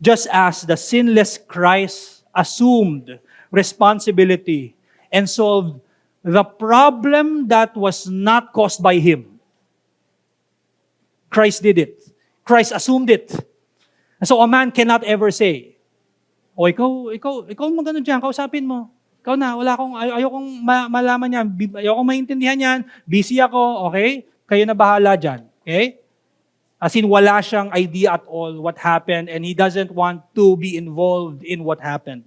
Just as the sinless Christ assumed responsibility and solved the problem that was not caused by Him. Christ did it. Christ assumed it. And so a man cannot ever say, ikaw magano dyan, kausapin mo. Ikaw na, ayokong malaman yan, ayokong maintindihan yan, busy ako, okay? Kayo na bahala dyan, okay? As in, wala siyang idea at all what happened, and he doesn't want to be involved in what happened.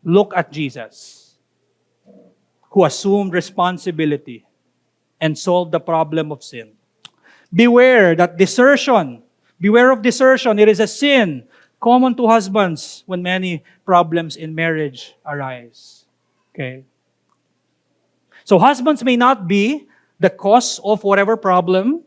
Look at Jesus, who assumed responsibility and solved the problem of sin. Beware of desertion. It is a sin common to husbands when many problems in marriage arise. Okay? So husbands may not be the cause of whatever problem,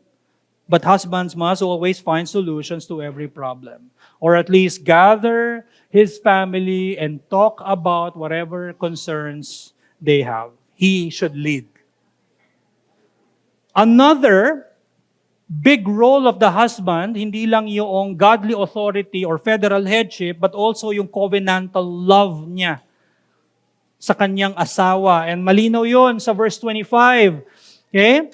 but husbands must always find solutions to every problem. Or at least gather his family and talk about whatever concerns they have. He should lead. Another big role of the husband, hindi lang yung godly authority or federal headship, but also yung covenantal love niya sa kanyang asawa. And malinaw yon sa verse 25. Okay?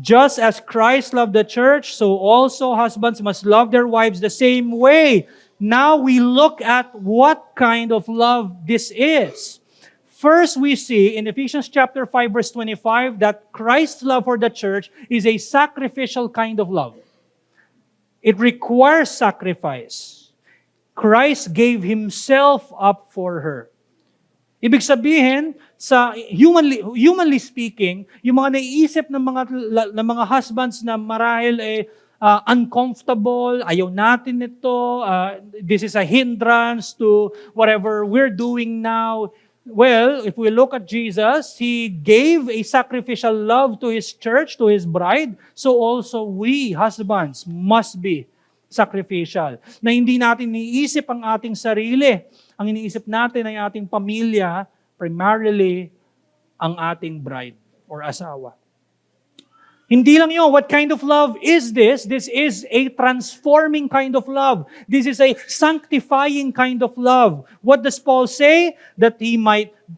Just as Christ loved the church, so also husbands must love their wives the same way. Now we look at what kind of love this is. First, we see in Ephesians chapter 5, verse 25, that Christ's love for the church is a sacrificial kind of love. It requires sacrifice. Christ gave Himself up for her. Ibig sabihin, sa humanly speaking, yung mga naiisip ng mga husbands na marahil uncomfortable, ayaw natin ito, this is a hindrance to whatever we're doing now. Well, if we look at Jesus, He gave a sacrificial love to His church, to His bride, so also we, husbands, must be sacrificial. Na hindi natin iniisip ang ating sarili. Ang iniisip natin ay ating pamilya, primarily ang ating bride or asawa. Hindi lang yun. What kind of love is this? This is a transforming kind of love. This is a sanctifying kind of love. What does Paul say? That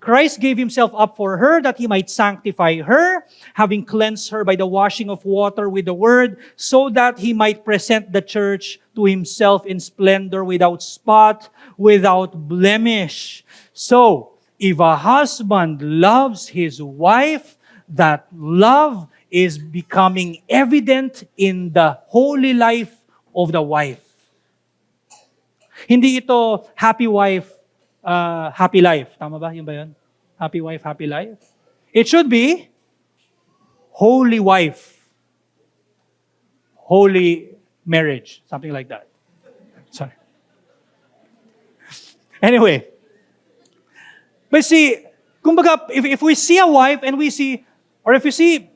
Christ gave Himself up for her, that He might sanctify her, having cleansed her by the washing of water with the word, so that He might present the church to Himself in splendor, without spot, without blemish. So, if a husband loves his wife, that love is becoming evident in the holy life of the wife. Hindi ito happy wife, happy life. Tama ba? Yun ba yun? Happy wife, happy life? It should be holy wife, holy marriage. Something like that. Sorry. Anyway. But see, kumbaga, if we see a wife and we see, or if we see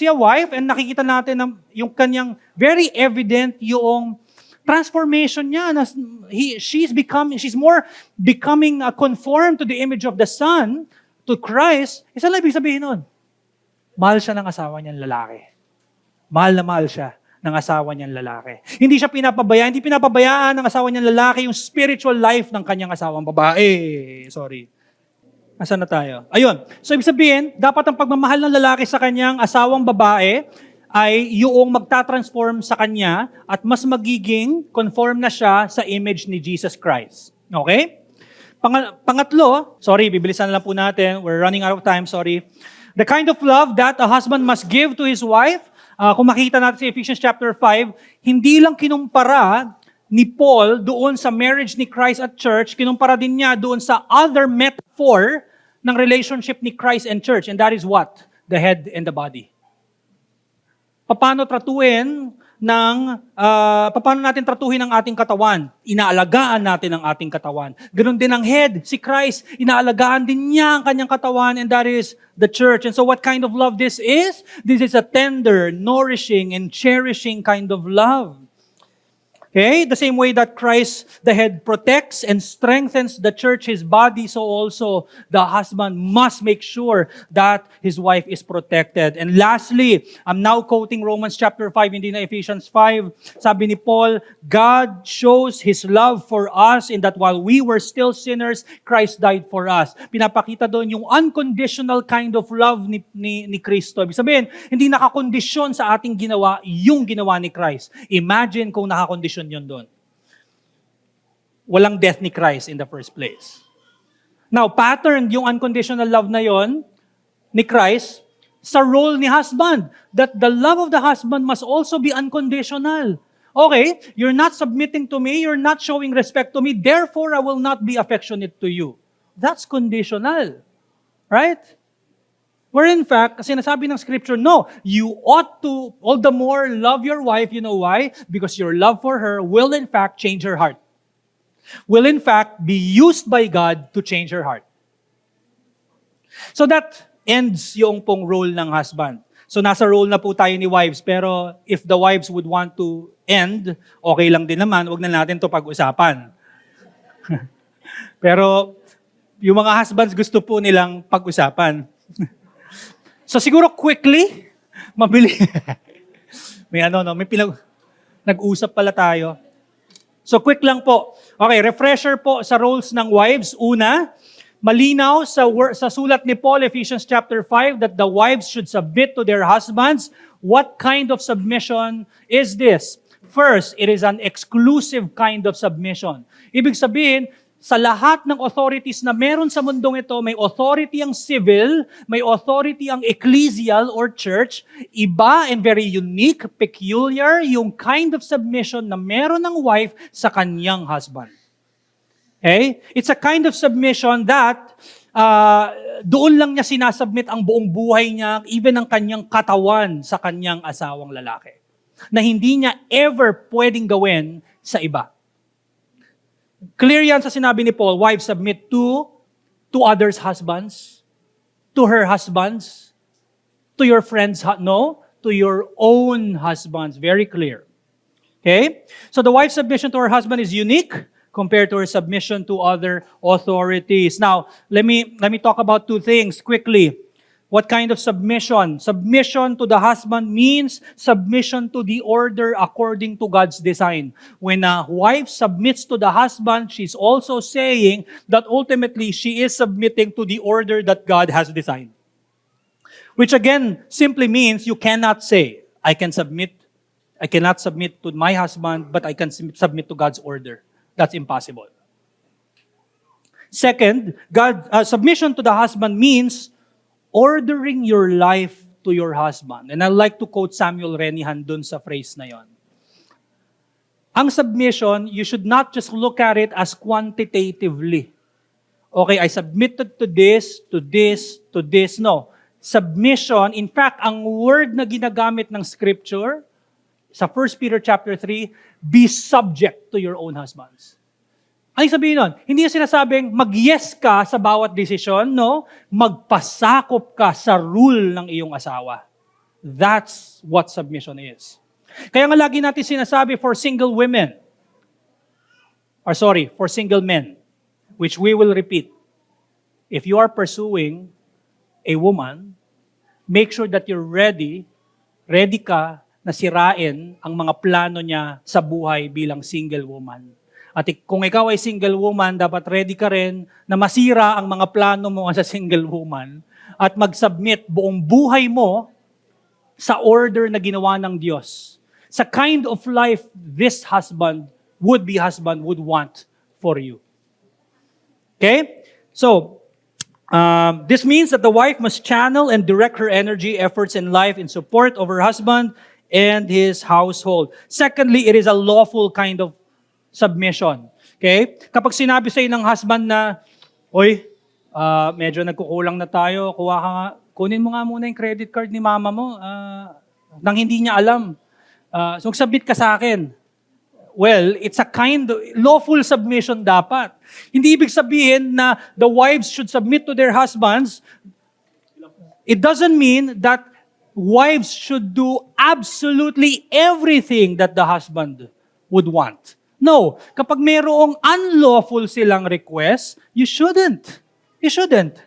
a wife and nakikita natin yung kanyang very evident yung transformation niya, na she's more becoming conformed to the image of the Son, to Christ, isa lang ibig sabihin nun, mahal siya ng asawa niyang lalaki. Mahal na mahal siya ng asawa niyang lalaki. Hindi pinapabayaan ng asawa niyang lalaki yung spiritual life ng kanyang asawang babae. Sorry. Asan na tayo? Ayun. So, ibig sabihin, dapat ang pagmamahal ng lalaki sa kanyang asawang babae ay yung magtatransform sa kanya at mas magiging conform na siya sa image ni Jesus Christ. Okay? Pangatlo, sorry, bibilisan lang po natin. We're running out of time, sorry. The kind of love that a husband must give to his wife, kung makita natin sa Ephesians chapter 5, hindi lang kinumpara ni Paul doon sa marriage ni Christ at church, kinumpara din niya doon sa other metaphor ng relationship ni Christ and church. And that is what? The head and the body. Paano natin tratuhin ang ating katawan? Inaalagaan natin ang ating katawan. Ganon din ang head, si Christ, inaalagaan din niya ang kanyang katawan, and that is the church. And so what kind of love this is? This is a tender, nourishing, and cherishing kind of love. Okay? The same way that Christ, the head, protects and strengthens the church, His body, so also the husband must make sure that his wife is protected. And lastly, I'm now quoting Romans chapter 5, hindi na Ephesians 5. Sabi ni Paul, God shows His love for us in that while we were still sinners, Christ died for us. Pinapakita doon yung unconditional kind of love ni Kristo. Ibig sabihin, hindi nakakondisyon sa ating ginawa yung ginawa ni Christ. Imagine kung nakakondisyon yun doon. Walang death ni Christ in the first place. Now, patterned yung unconditional love na yon ni Christ sa role ni husband. That the love of the husband must also be unconditional. Okay, you're not submitting to me, you're not showing respect to me, therefore I will not be affectionate to you. That's conditional. Right? Where in fact, kasi nasabi ng scripture, no, you ought to all the more love your wife. You know why? Because your love for her will in fact change her heart. Will in fact be used by God to change her heart. So that ends yung pong role ng husband. So nasa role na po tayo ni wives, pero if the wives would want to end, okay lang din naman, wag na natin to pag-usapan. Pero yung mga husbands gusto po nilang pag-usapan. So siguro quickly, May nag-usap pala tayo. So quick lang po. Okay, refresher po sa roles ng wives. Una, malinaw sa sulat ni Paul, Ephesians chapter 5, that the wives should submit to their husbands. What kind of submission is this? First, it is an exclusive kind of submission. Ibig sabihin, sa lahat ng authorities na meron sa mundong ito, may authority ang civil, may authority ang ecclesial or church. Iba and very unique, peculiar, yung kind of submission na meron ng wife sa kanyang husband. Okay? It's a kind of submission that doon lang niya sinasubmit ang buong buhay niya, even ang kanyang katawan sa kanyang asawang lalaki. Na hindi niya ever pwedeng gawin sa iba. Clear yan sa sinabi ni Paul, wives submit to others' husbands, to her husbands, to your friends, no, to your own husbands. Very clear. Okay? So the wife's submission to her husband is unique compared to her submission to other authorities. Now, let me talk about two things quickly. What kind of submission? Submission to the husband means submission to the order according to God's design. When a wife submits to the husband, she's also saying that ultimately she is submitting to the order that God has designed. Which again simply means you cannot say, I cannot submit to my husband, but I can submit to God's order. That's impossible. Second, submission to the husband means ordering your life to your husband. And I like to quote Samuel Renihan dun sa phrase na yon. Ang submission, you should not just look at it as quantitatively. Okay, I submitted to this, to this, to this. No. Submission, in fact, ang word na ginagamit ng Scripture sa 1 Peter chapter 3, be subject to your own husbands. Ano sabihin nun? Hindi yung sinasabing mag-yes ka sa bawat desisyon, no? Magpasakop ka sa rule ng iyong asawa. That's what submission is. Kaya nga lagi natin sinasabi for single women, for single men, which we will repeat. If you are pursuing a woman, make sure that you're ready ka na sirain ang mga plano niya sa buhay bilang single woman. At kung ikaw ay single woman, dapat ready ka rin na masira ang mga plano mo sa single woman at mag-submit buong buhay mo sa order na ginawa ng Diyos. Sa kind of life this would-be husband would want for you. Okay? So, this means that the wife must channel and direct her energy, efforts, and life in support of her husband and his household. Secondly, it is a lawful kind of submission. Okay? Kapag sinabi sa'yo ng husband na, oy, medyo nagkukulang na tayo, kunin mo nga muna yung credit card ni mama mo, nang hindi niya alam. So, submit ka sa akin. Well, it's a kind of lawful submission dapat. Hindi ibig sabihin na the wives should submit to their husbands. It doesn't mean that wives should do absolutely everything that the husband would want. No, kapag mayroong unlawful silang request, you shouldn't. You shouldn't.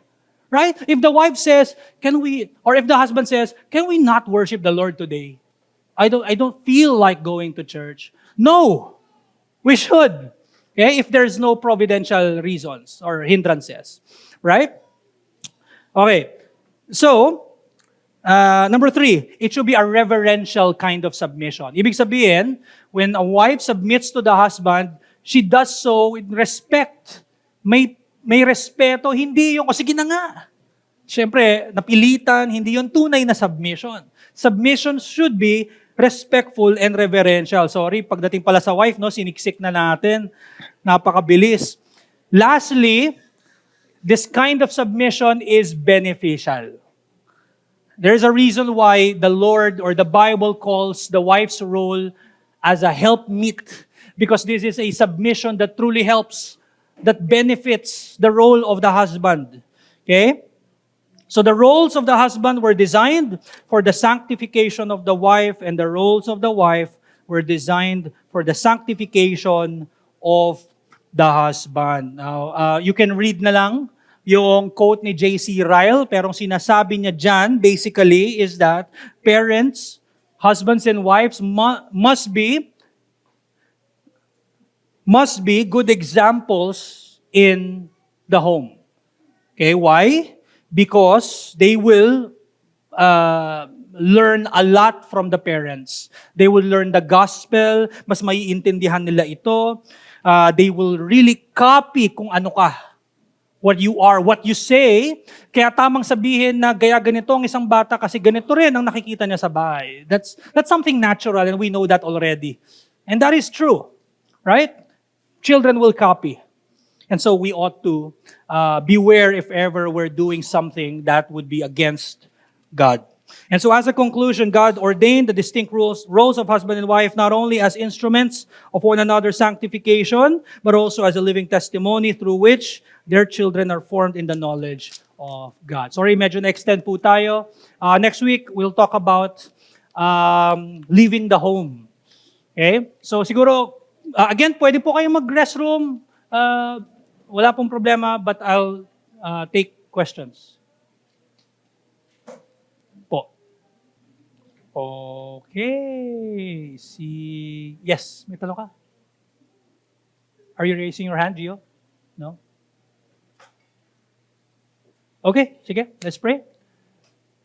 Right? If the wife says, if the husband says, can we not worship the Lord today? I don't feel like going to church. No, we should. Okay? If there's no providential reasons or hindrances. Right? Okay. So, number 3, it should be a reverential kind of submission. Ibig sabihin, when a wife submits to the husband, she does so with respect. May respeto, hindi yung, sige na nga. Siyempre, napilitan, hindi yung tunay na submission. Submission should be respectful and reverential. Sorry, pagdating pala sa wife, siniksik na natin. Napakabilis. Lastly, this kind of submission is beneficial. There's a reason why the Lord or the Bible calls the wife's role as a helpmeet, because this is a submission that truly helps, that benefits the role of the husband. Okay? So the roles of the husband were designed for the sanctification of the wife, and the roles of the wife were designed for the sanctification of the husband. Now, you can read na lang yung quote ni J.C. Ryle, pero sinasabi niya dyan, basically, is that parents Husbands and wives must be good examples in the home. Okay, why? Because they will learn a lot from the parents. They will learn the gospel, mas maiintindihan nila ito. They will really copy kung ano ka, what you are, what you say. Kaya tamang sabihin na gaya ganito ang isang bata kasi ganito rin ang nakikita niya sa bahay. That's something natural and we know that already. And that is true, right? Children will copy. And so we ought to beware if ever we're doing something that would be against God. And so as a conclusion, God ordained the distinct roles of husband and wife not only as instruments of one another's sanctification, but also as a living testimony through which their children are formed in the knowledge of God. Sorry, medyo na-extend po tayo. Next week, we'll talk about leaving the home. Okay? So siguro, again, pwede po kayong mag-restroom. Wala pong problema, but I'll take questions. Okay. Yes, may tanong ka? Are you raising your hand, Gio? No? Okay, sige, let's pray.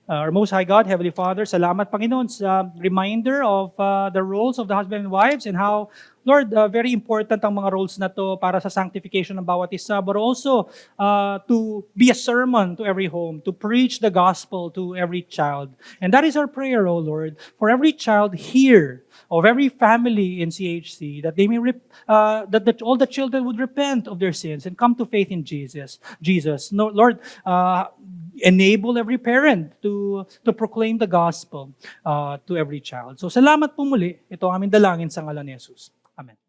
Our Most High God, Heavenly Father, salamat Panginoon sa reminder of the roles of the husband and wives and how, Lord, very important ang mga roles na to para sa sanctification ng bawat isa, but also to be a sermon to every home, to preach the gospel to every child. And that is our prayer, O Lord, for every child here, of every family in CHC, that they may that all the children would repent of their sins and come to faith in Jesus. No, Lord, enable every parent to proclaim the gospel to every child. So salamat po muli. Ito ang aming dalangin sa ngalan ni Jesus. Amen.